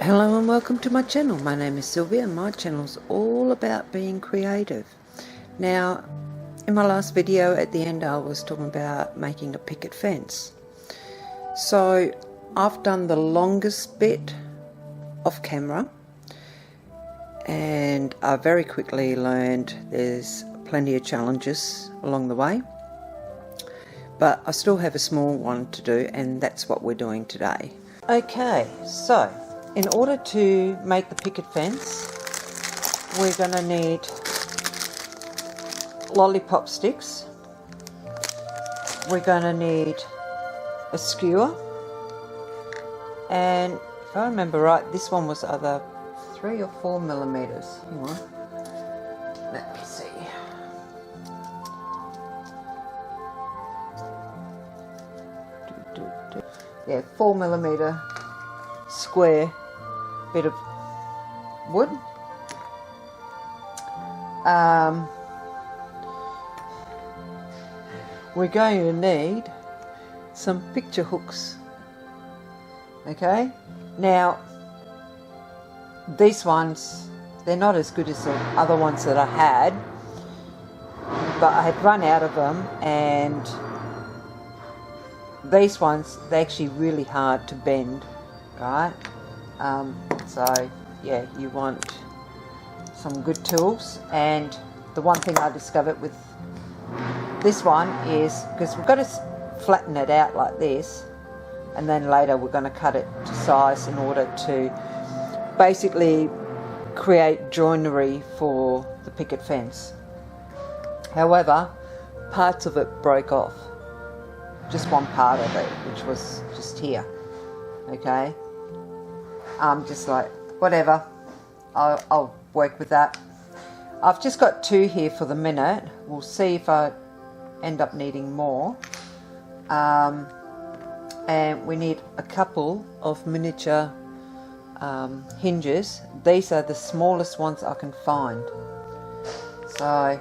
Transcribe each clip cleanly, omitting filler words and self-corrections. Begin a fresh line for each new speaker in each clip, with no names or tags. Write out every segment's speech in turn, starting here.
Hello and welcome to my channel. My name is Sylvia and my channel is all about being creative. Now, in my last video at the end I was talking about making a picket fence. So I've done the longest bit off camera and I very quickly learned there's plenty of challenges along the way. But I still have a small one to do and that's what we're doing today. Okay, so in order to make the picket fence, we're going to need lollipop sticks. We're going to need a skewer. And if I remember right, this one was either 3 or 4 millimeters. Hang on. Let me see. Yeah, 4 millimeter square bit of wood. We're going to need some picture hooks. Okay, now these ones, they're not as good as the other ones that I had, but I had run out of them, and these ones, they're actually really hard to bend, right? So yeah, you want some good tools. And the one thing I discovered with this one is, because we've got to flatten it out like this, and then later we're going to cut it to size in order to basically create joinery for the picket fence. However, parts of it broke off. Just one part of it, which was just here. Okay, I'm just like, whatever, I'll work with that. I've just got 2 here for the minute. We'll see if I end up needing more. And we need a couple of miniature hinges. These are the smallest ones I can find. So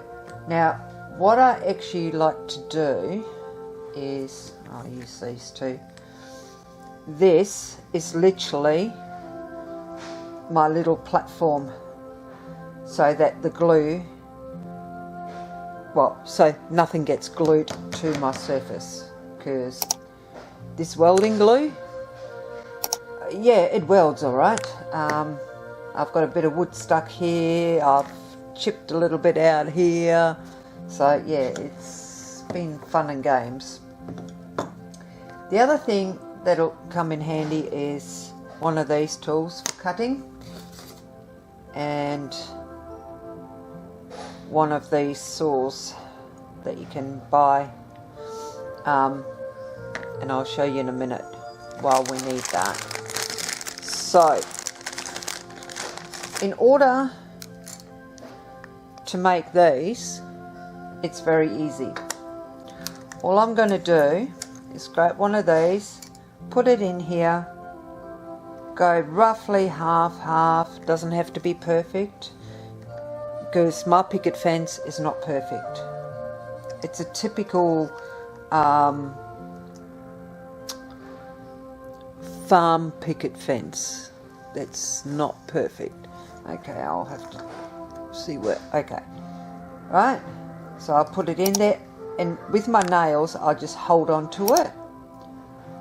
now what I actually like to do is, I'll use these 2. This is literally my little platform, so that the glue, well, so nothing gets glued to my surface, because this welding glue, yeah, it welds alright. I've got a bit of wood stuck here, I've chipped a little bit out here, so yeah, it's been fun and games. The other thing that'll come in handy is one of these tools for cutting, and one of these saws that you can buy, and I'll show you in a minute why we need that. So in order to make these, it's very easy. All I'm going to do is grab one of these, put it in here, go roughly half, doesn't have to be perfect, because my picket fence is not perfect. It's a typical farm picket fence that's not perfect. Okay, I'll have to see where, okay, right, so I'll put it in there, and with my nails I'll just hold on to it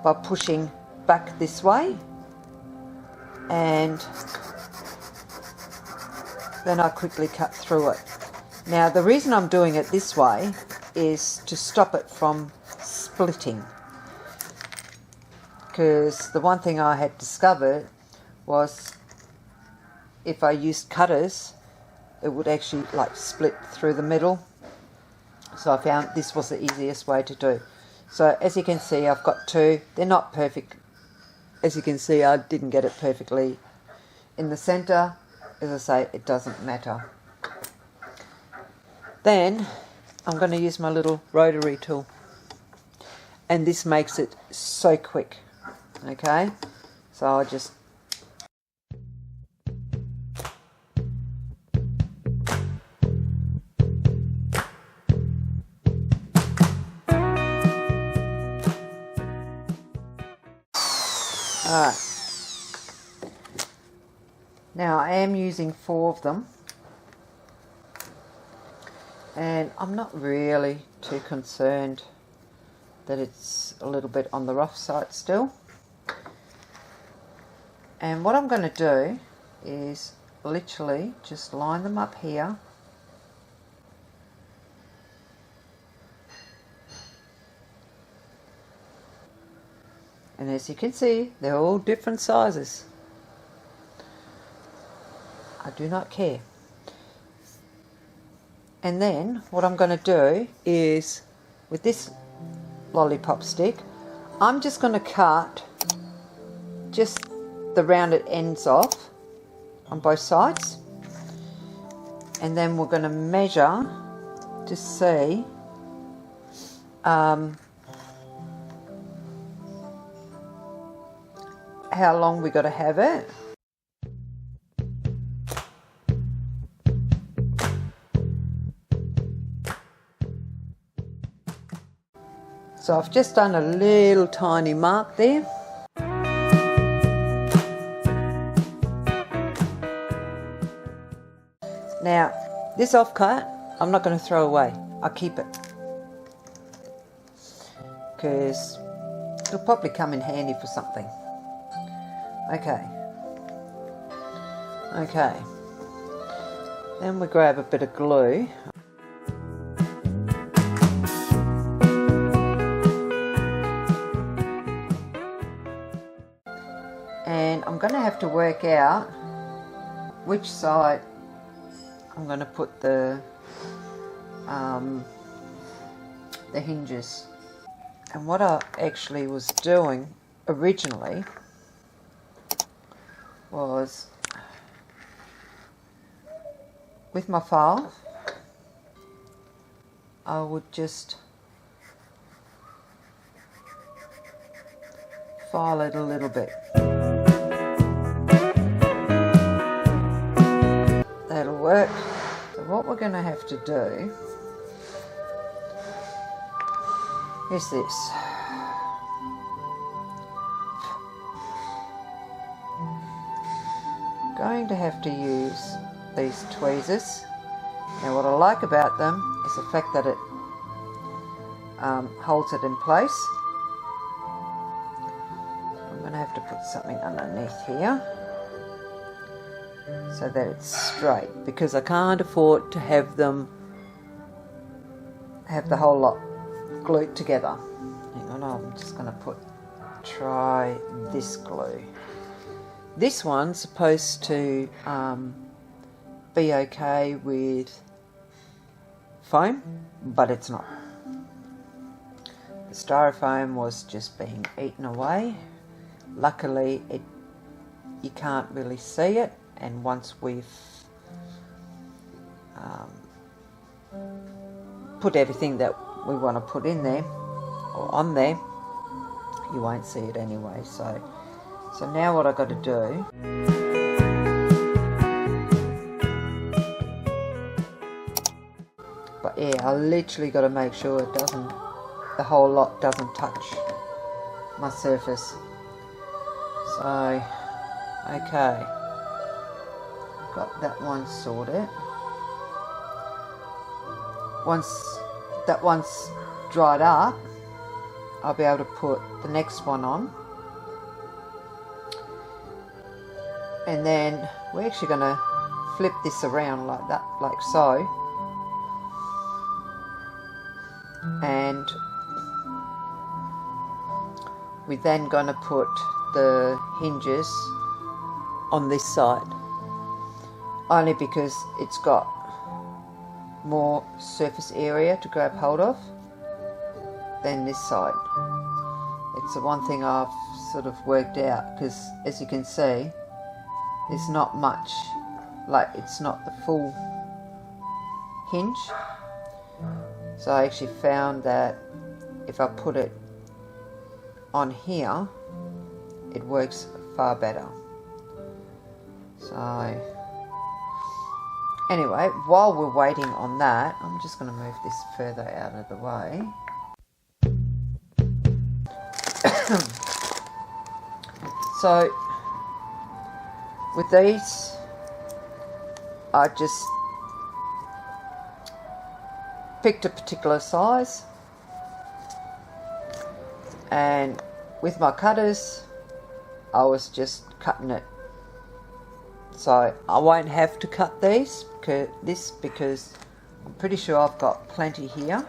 by pushing back this way, and then I quickly cut through it. Now the reason I'm doing it this way is to stop it from splitting, because the one thing I had discovered was if I used cutters it would actually like split through the middle. So I found this was the easiest way to do. So as you can see, I've got 2. They're not perfect. As you can see, I didn't get it perfectly in the center. As I say, it doesn't matter. Then I'm going to use my little rotary tool, and this makes it so quick. Okay, so I'll just Alright, Now I am using 4 of them, and I'm not really too concerned that it's a little bit on the rough side still. And what I'm going to do is literally just line them up here. And as you can see, they're all different sizes. I do not care. And then what I'm going to do is, with this lollipop stick, I'm just going to cut just the rounded ends off on both sides, and then we're going to measure to see how long we got to have it. So I've just done a little tiny mark there. Now, this offcut, I'm not going to throw away. I'll keep it, because it'll probably come in handy for something. Okay. Then we grab a bit of glue. And I'm going to have to work out which side I'm going to put the hinges. And what I actually was doing originally was, with my file, I would just file it a little bit. That'll work. So what we're going to have to do is this. Going to have to use these tweezers. Now what I like about them is the fact that it holds it in place. I'm going to have to put something underneath here so that it's straight, because I can't afford to have the whole lot glued together. Hang on, I'm just going to try this glue. This one's supposed to be okay with foam, but it's not. The styrofoam was just being eaten away. Luckily, you can't really see it, and once we've put everything that we want to put in there or on there, you won't see it anyway. So now what I've got to do, but yeah, I literally got to make sure the whole lot doesn't touch my surface. So, okay, got that one sorted. Once that one's dried up, I'll be able to put the next one on. And then we're actually going to flip this around like that, like so. And we're then going to put the hinges on this side, only because it's got more surface area to grab hold of than this side. It's the one thing I've sort of worked out, because as you can see, there's not much, like it's not the full hinge. So I actually found that if I put it on here, it works far better. So anyway, while we're waiting on that, I'm just going to move this further out of the way. So with these I just picked a particular size, and with my cutters I was just cutting it. So I won't have to cut these because I'm pretty sure I've got plenty here,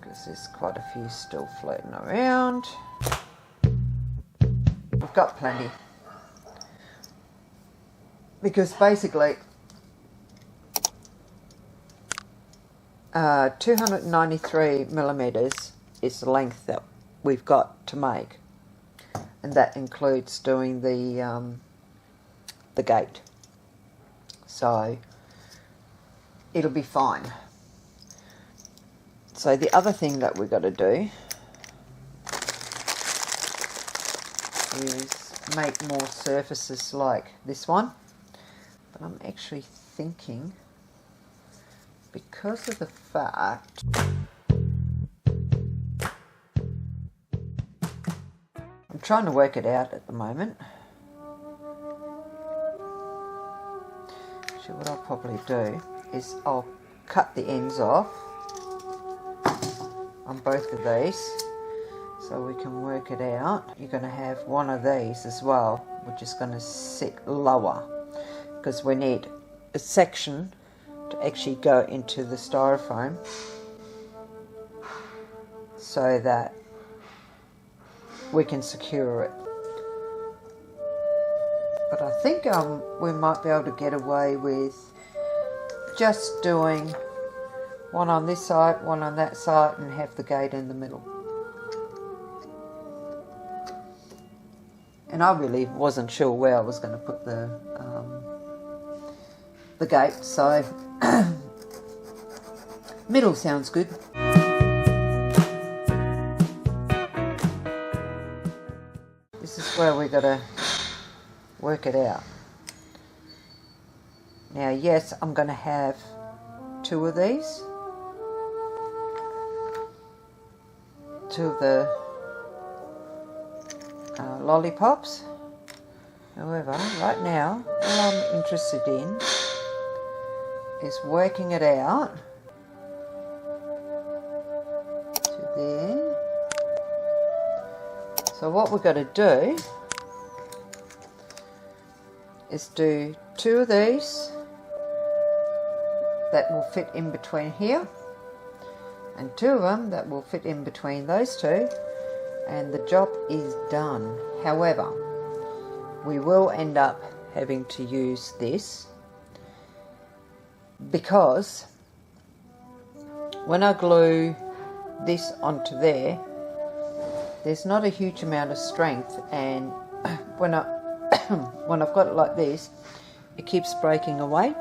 because there's quite a few still floating around. We've got plenty, because basically 293 millimeters is the length that we've got to make, and that includes doing the gate, so it'll be fine. So the other thing that we've got to do is make more surfaces like this one, but I'm actually thinking, because of the fact I'm trying to work it out at the moment. Actually, what I'll probably do is I'll cut the ends off on both of these so we can work it out. You're going to have one of these as well, which is going to sit lower, because we need a section to actually go into the styrofoam so that we can secure it. But I think we might be able to get away with just doing one on this side, one on that side, and have the gate in the middle. And I really wasn't sure where I was going to put the gate, so middle sounds good. This is where we got to work it out. Now, yes, I'm going to have two of these, two of the lollipops. However, right now, all I'm interested in is working it out to there. So what we've got to do is do two of these that will fit in between here, and two of them that will fit in between those two, and the job is done. However, we will end up having to use this, because when I glue this onto there, there's not a huge amount of strength, and when I've got it like this, it keeps breaking away.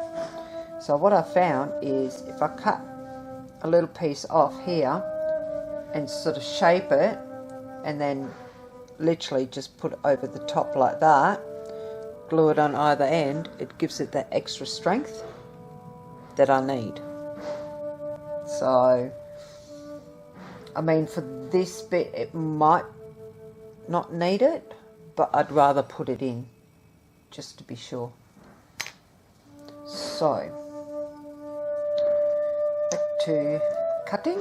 So what I found is, if I cut a little piece off here and sort of shape it, and then literally just put it over the top like that, glue it on either end, it gives it that extra strength that I need. So, I mean, for this bit it might not need it, but I'd rather put it in just to be sure. So, back to cutting.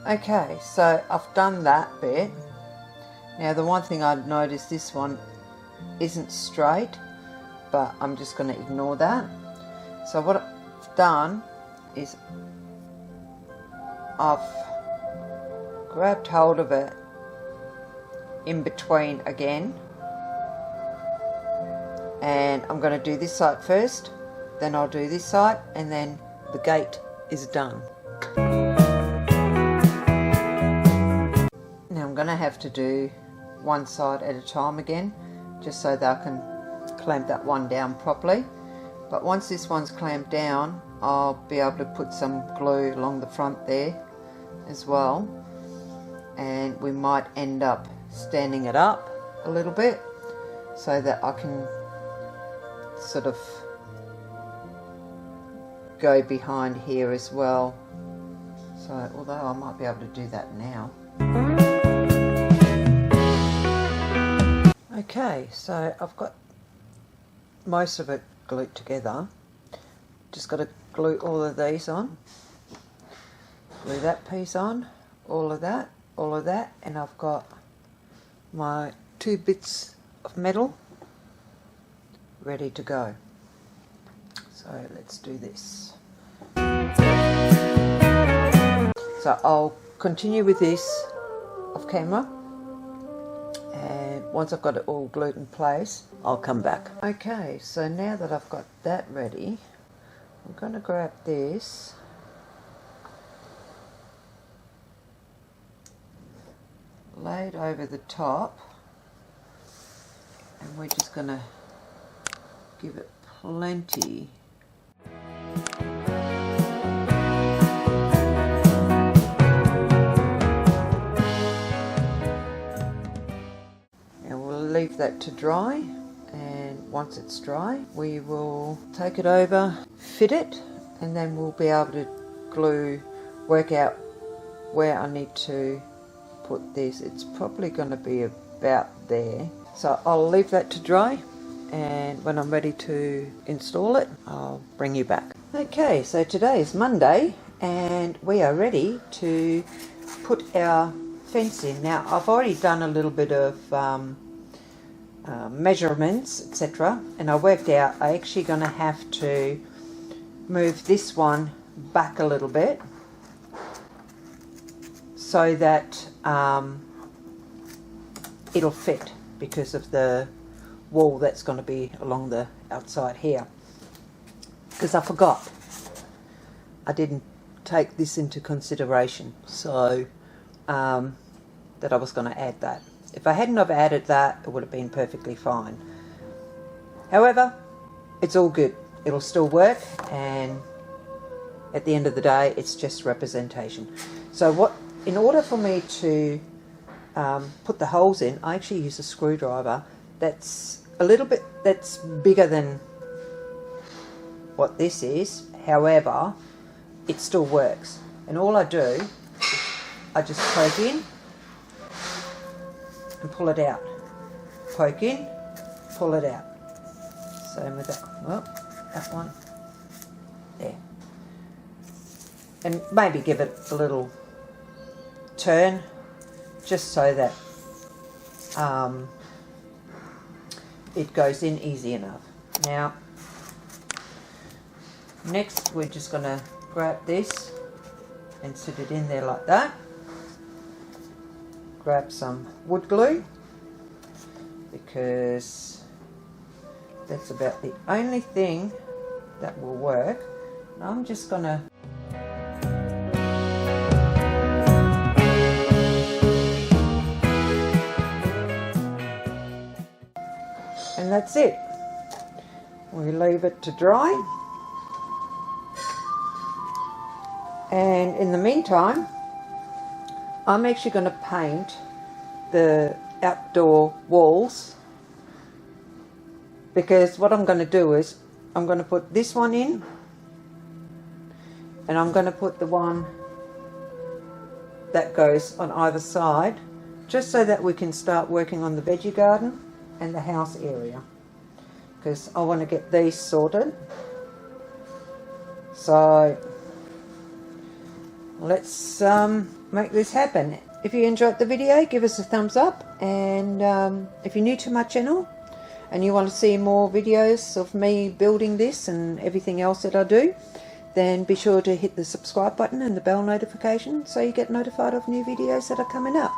Okay, so I've done that bit. Now the one thing I've noticed, this one isn't straight, but I'm just going to ignore that. So what I've done is I've grabbed hold of it in between again, and I'm going to do this side first, then I'll do this side, and then the gate is done. Now I'm going to have to do one side at a time again, just so that I can clamp that one down properly. But once this one's clamped down, I'll be able to put some glue along the front there as well, and we might end up standing it up a little bit so that I can sort of go behind here as well. So although I might be able to do that now. Okay, so I've got most of it glued together. Just got to glue all of these on, glue that piece on, all of that, and I've got my 2 bits of metal ready to go. So let's do this. So I'll continue with this off camera, and once I've got it all glued in place, I'll come back. Okay, so now that I've got that ready, I'm going to grab this laid over the top, and we're just going to give it plenty. And we'll leave that to dry, and once it's dry we will take it over, fit it, and then we'll be able to work out where I need to put this. It's probably going to be about there. So I'll leave that to dry, and when I'm ready to install it, I'll bring you back. Okay, so today is Monday and we are ready to put our fence in. Now I've already done a little bit of measurements, etc., and I worked out I'm actually going to have to move this one back a little bit so that it'll fit, because of the wall that's going to be along the outside here. Because I forgot, I didn't take this into consideration, so that I was going to add that. If I hadn't have added that, it would have been perfectly fine. However, it's all good. It'll still work, and at the end of the day, it's just representation. So in order for me to put the holes in, I actually use a screwdriver that's that's bigger than what this is. However, it still works, and all I do, I just poke in and pull it out, poke in, pull it out. Same with that. Well, that one there, and maybe give it a little turn just so that it goes in easy enough. Now next we're just going to grab this and sit it in there like that. Grab some wood glue, because that's about the only thing that will work. Now I'm just going to and that's it. We leave it to dry, and in the meantime I'm actually going to paint the outdoor walls, because what I'm going to do is I'm going to put this one in, and I'm going to put the one that goes on either side, just so that we can start working on the veggie garden and the house area, because I want to get these sorted. So let's make this happen. If you enjoyed the video, give us a thumbs up, and if you're new to my channel and you want to see more videos of me building this and everything else that I do, then be sure to hit the subscribe button and the bell notification so you get notified of new videos that are coming up.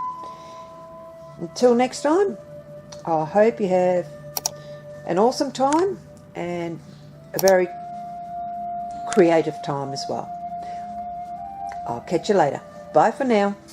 Until next time, I hope you have an awesome time and a very creative time as well. I'll catch you later. Bye for now.